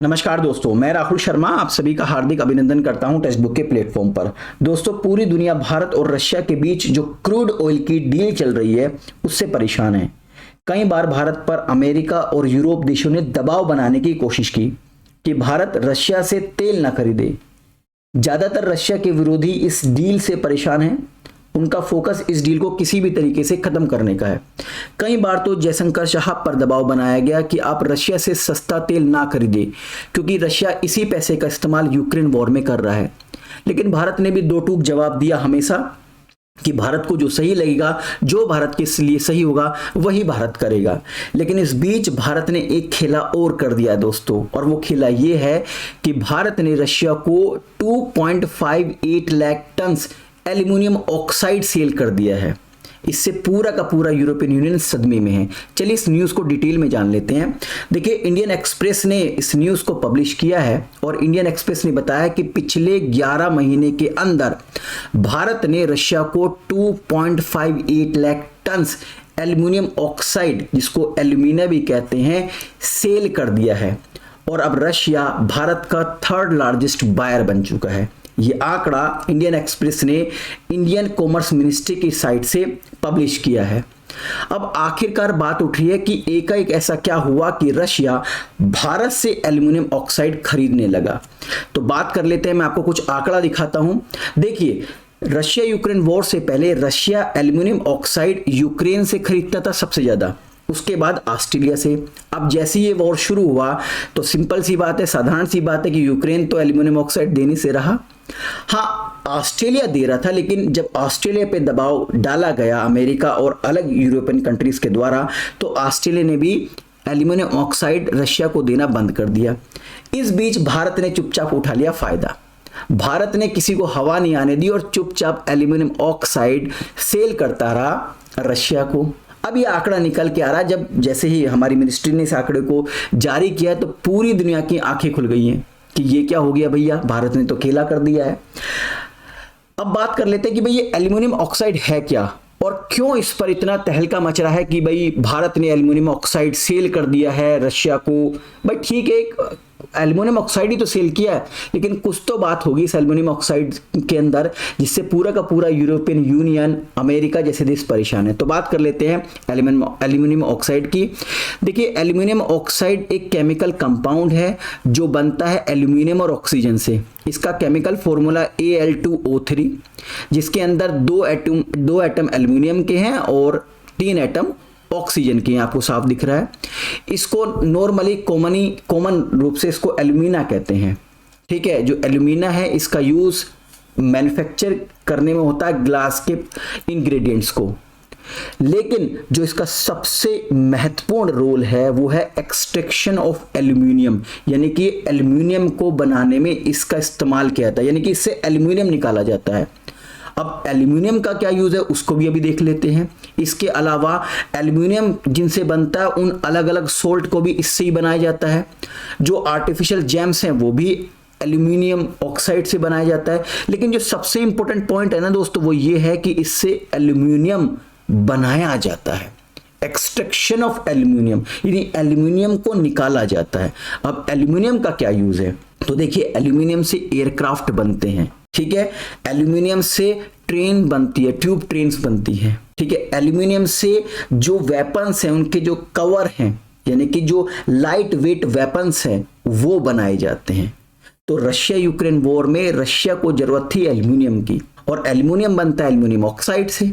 नमस्कार दोस्तों, मैं राहुल शर्मा आप सभी का हार्दिक अभिनंदन करता हूं टेक्स्ट बुक के प्लेटफॉर्म पर। दोस्तों, पूरी दुनिया भारत और रशिया के बीच जो क्रूड ऑयल की डील चल रही है उससे परेशान है। कई बार भारत पर अमेरिका और यूरोप देशों ने दबाव बनाने की कोशिश की कि भारत रशिया से तेल न खरीदे। ज्यादातर रशिया के विरोधी इस डील से परेशान हैं। उनका फोकस इस डील को किसी भी तरीके से खत्म करने का है। कई बार तो जयशंकर शाह पर दबाव बनाया गया कि आप रशिया से सस्ता तेल ना खरीदें, क्योंकि रशिया इसी पैसे का इस्तेमाल यूक्रेन वॉर में कर रहा है। लेकिन भारत ने भी दो टूक जवाब दिया हमेशा कि भारत को जो सही लगेगा, जो भारत के लिए सही होगा वही भारत करेगा। लेकिन इस बीच भारत ने एक खेला और कर दिया दोस्तों, और वो खेला ये है कि भारत ने रशिया को 2.58 lakh tonne aluminium oxide sell कर दिया है। इससे पूरा का पूरा यूरोपियन यूनियन सदमे में है। चलिए इस न्यूज़ को डिटेल में जान लेते हैं। देखिए, इंडियन एक्सप्रेस ने इस न्यूज़ को पब्लिश किया है और इंडियन एक्सप्रेस ने बताया कि पिछले 11 महीने के अंदर भारत ने रशिया को 2.58 लाख टन एल्यूमिनियम ऑक्साइड, जिसको एल्यूमिना भी कहते हैं, सेल कर दिया है। और अब रशिया भारत का 3rd लार्जेस्ट बायर बन चुका है। ये आंकड़ा इंडियन एक्सप्रेस ने इंडियन कॉमर्स मिनिस्ट्री की साइट से पब्लिश किया है। अब आखिरकार बात उठ रही है कि एकाएक ऐसा क्या हुआ कि रशिया भारत से एल्यूमिनियम ऑक्साइड खरीदने लगा। तो बात कर लेते हैं, मैं आपको कुछ आंकड़ा दिखाता हूं। देखिए, रशिया यूक्रेन वॉर से पहले रशिया एल्यूमिनियम ऑक्साइड यूक्रेन से खरीदता था सबसे ज्यादा, उसके बाद ऑस्ट्रेलिया से। अब जैसे ये वॉर शुरू हुआ तो सिंपल सी बात है, साधारण सी बात है कि यूक्रेन तो एल्यूमिनियम ऑक्साइड दे नहीं से रहा। हाँ, ऑस्ट्रेलिया दे रहा था, लेकिन जब ऑस्ट्रेलिया पे दबाव डाला गया अमेरिका और अलग यूरोपियन कंट्रीज के द्वारा, तो ऑस्ट्रेलिया ने भी एल्यूमिनियम ऑक्साइड रशिया को देना बंद कर दिया। इस बीच भारत ने चुपचाप उठा लिया फायदा। भारत ने किसी को हवा नहीं आने दी और चुपचाप एल्यूमिनियम ऑक्साइड सेल करता रहा रशिया को। अब ये आंकड़ा निकल के आ रहा है। जब जैसे ही हमारी मिनिस्ट्री ने इस आंकड़े को जारी किया तो पूरी दुनिया की आंखें खुल गई हैं कि ये क्या हो गया भैया, भारत ने तो खेला कर दिया है। अब बात कर लेते हैं कि भाई ये एल्यूमिनियम ऑक्साइड है क्या और क्यों इस पर इतना तहलका मच रहा है कि भाई भारत ने एल्यूमिनियम ऑक्साइड सेल कर दिया है रशिया को। भाई ठीक है, एक एल्यूमिनियम ऑक्साइड ही तो सेल किया है, लेकिन कुछ तो बात होगी इस एल्यूमिनियम ऑक्साइड के अंदर जिससे पूरा का पूरा यूरोपियन यूनियन, अमेरिका जैसे देश परेशान है। तो बात कर लेते हैं एल्यूमिनियम ऑक्साइड की। देखिए, एल्यूमिनियम ऑक्साइड एक केमिकल कंपाउंड है जो बनता है एल्यूमिनियम और ऑक्सीजन से। इसका केमिकल फॉर्मूला Al2O3, जिसके अंदर दो एटम एल्यूमिनियम के हैं और 3 एटम ऑक्सीजन के, आपको साफ दिख रहा है। इसको नॉर्मली कॉमन रूप से इसको एल्यूमिना कहते हैं। ठीक है, जो एल्यूमिना है इसका यूज मैन्युफैक्चर करने में होता है ग्लास के इंग्रेडिएंट्स को। लेकिन जो इसका सबसे महत्वपूर्ण रोल है वो है एक्सट्रैक्शन ऑफ एल्यूमिनियम, यानी कि एल्यूमिनियम को बनाने में इसका इस्तेमाल किया जाता है, यानी कि इससे एल्यूमिनियम निकाला जाता है। अब एल्यूमिनियम का क्या यूज है उसको भी अभी देख लेते हैं। इसके अलावा एल्यूमिनियम जिनसे बनता है उन अलग अलग सोल्ट को भी इससे ही बनाया जाता है। जो आर्टिफिशियल जेम्स हैं वो भी एल्यूमिनियम ऑक्साइड से बनाया जाता है। लेकिन जो सबसे इंपॉर्टेंट पॉइंट है ना दोस्तों, वो ये है कि इससे एल्यूमिनियम बनाया जाता है। एक्सट्रैक्शन ऑफ एल्यूमिनियम, यानी एल्यूमिनियम को निकाला जाता है। अब एल्यूमिनियम का क्या यूज है, तो देखिए, एल्यूमिनियम से एयरक्राफ्ट बनते हैं। ठीक है, एल्यूमिनियम से ट्रेन बनती है, ट्यूब ट्रेन्स बनती हैं। ठीक है, एल्यूमिनियम से जो वेपन्स हैं उनके जो कवर हैं, यानी कि जो लाइट वेट वेपन्स हैं वो बनाए जाते हैं। तो रशिया यूक्रेन वॉर में रशिया को जरूरत थी एल्यूमिनियम की, और एल्यूमिनियम बनता है एल्यूमिनियम ऑक्साइड से।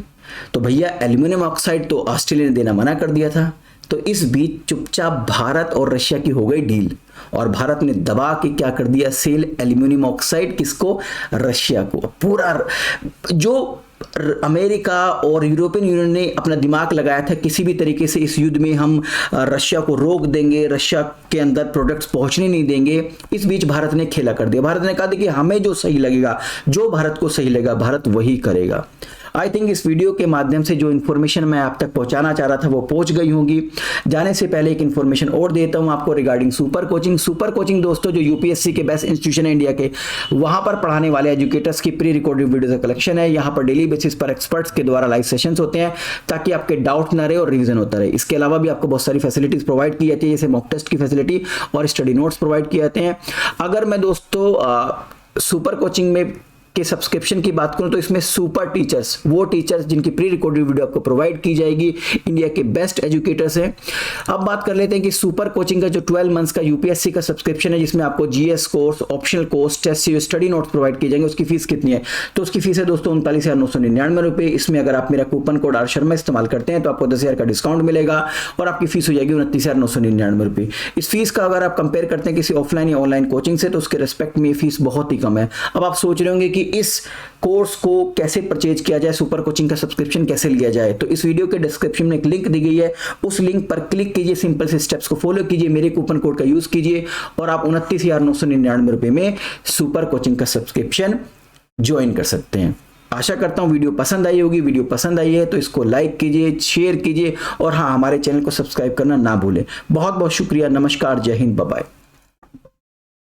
तो भैया एल्यूमिनियम ऑक्साइड तो ऑस्ट्रेलिया ने देना मना कर दिया था। तो इस बीच चुपचाप भारत और रशिया की हो गई डील, और भारत ने दबा के क्या कर दिया, सेल एल्यूमिनियम ऑक्साइड किसको, रशिया को। पूरा जो अमेरिका और यूरोपियन यूनियन ने अपना दिमाग लगाया था किसी भी तरीके से इस युद्ध में हम रशिया को रोक देंगे, रशिया के अंदर प्रोडक्ट्स पहुंचने नहीं देंगे, इस बीच भारत ने खेला कर दिया। भारत ने कहा कि हमें जो सही लगेगा, जो भारत को सही लगेगा भारत वही करेगा। आई थिंक इस वीडियो के माध्यम से जो इन्फॉर्मेशन मैं आप तक पहुंचाना चाह रहा था वो पहुंच गई होंगी। जाने से पहले एक इन्फॉर्मेशन और देता हूं आपको regarding super coaching. Super coaching दोस्तों जो यूपीएससी के बेस्ट इंस्टीट्यूशन है इंडिया के, वहां पर पढ़ाने वाले एजुकेटर्स की प्री रिकॉर्डेड वीडियो का कलेक्शन है। यहां पर डेली बेसिस पर एक्सपर्ट्स के द्वारा लाइव सेशंस होते हैं ताकि आपके डाउट ना रहे और रिवीजन होता रहे। इसके अलावा भी आपको बहुत सारी फैसिलिटीज प्रोवाइड की जाती है, जैसे मॉक टेस्ट की फैसिलिटी और स्टडी नोट्स प्रोवाइड किए जाते हैं। अगर मैं दोस्तों सुपर कोचिंग में के सब्सक्रिप्शन की बात करूं तो इसमें सुपर टीचर्स, वो टीचर्स जिनकी प्री रिकॉर्डेड वीडियो आपको प्रोवाइड की जाएगी, इंडिया के बेस्ट एजुकेटर्स हैं। अब बात कर लेते हैं कि सुपर कोचिंग का जो 12 मंथ्स का यूपीएससी का सब्सक्रिप्शन है, जिसमें आपको GS course, optional course, test series, study notes provide किए जाएंगे, उसकी फीस कितनी है? तो उसकी फीस है दोस्तों 39,999 रुपए। इसमें अगर आप मेरा कूपन कोड आर शर्मा इस्तेमाल करते हैं तो आपको 10,000 का डिस्काउंट मिलेगा और आपकी फीस हो जाएगी 29,999 रुपए। इस फीस का अगर आप कंपेयर करते हैं किसी ऑफलाइन या ऑनलाइन कोचिंग से तो उसके रेस्पेक्ट में फीस बहुत ही कम है। अब आप सोच रहे होंगे कि इस कोर्स को कैसे परचेज किया जाए, सुपर कोचिंग का सब्सक्रिप्शन कैसे लिया जाए, तो इस वीडियो के डिस्क्रिप्शन में एक लिंक दी गई है, उस लिंक पर क्लिक कीजिए, सिंपल से स्टेप्स को फॉलो कीजिए, मेरे कूपन कोड का यूज कीजिए और आप 29,999 रुपए में सुपर कोचिंग का सब्सक्रिप्शन ज्वाइन कर सकते हैं। आशा करता हूं वीडियो पसंद आई होगी। वीडियो पसंद आई है तो इसको लाइक कीजिए, शेयर कीजिए और हाँ, हमारे चैनल को सब्सक्राइब करना ना भूलें। बहुत बहुत शुक्रिया। नमस्कार, जय हिंद, बाय बाय।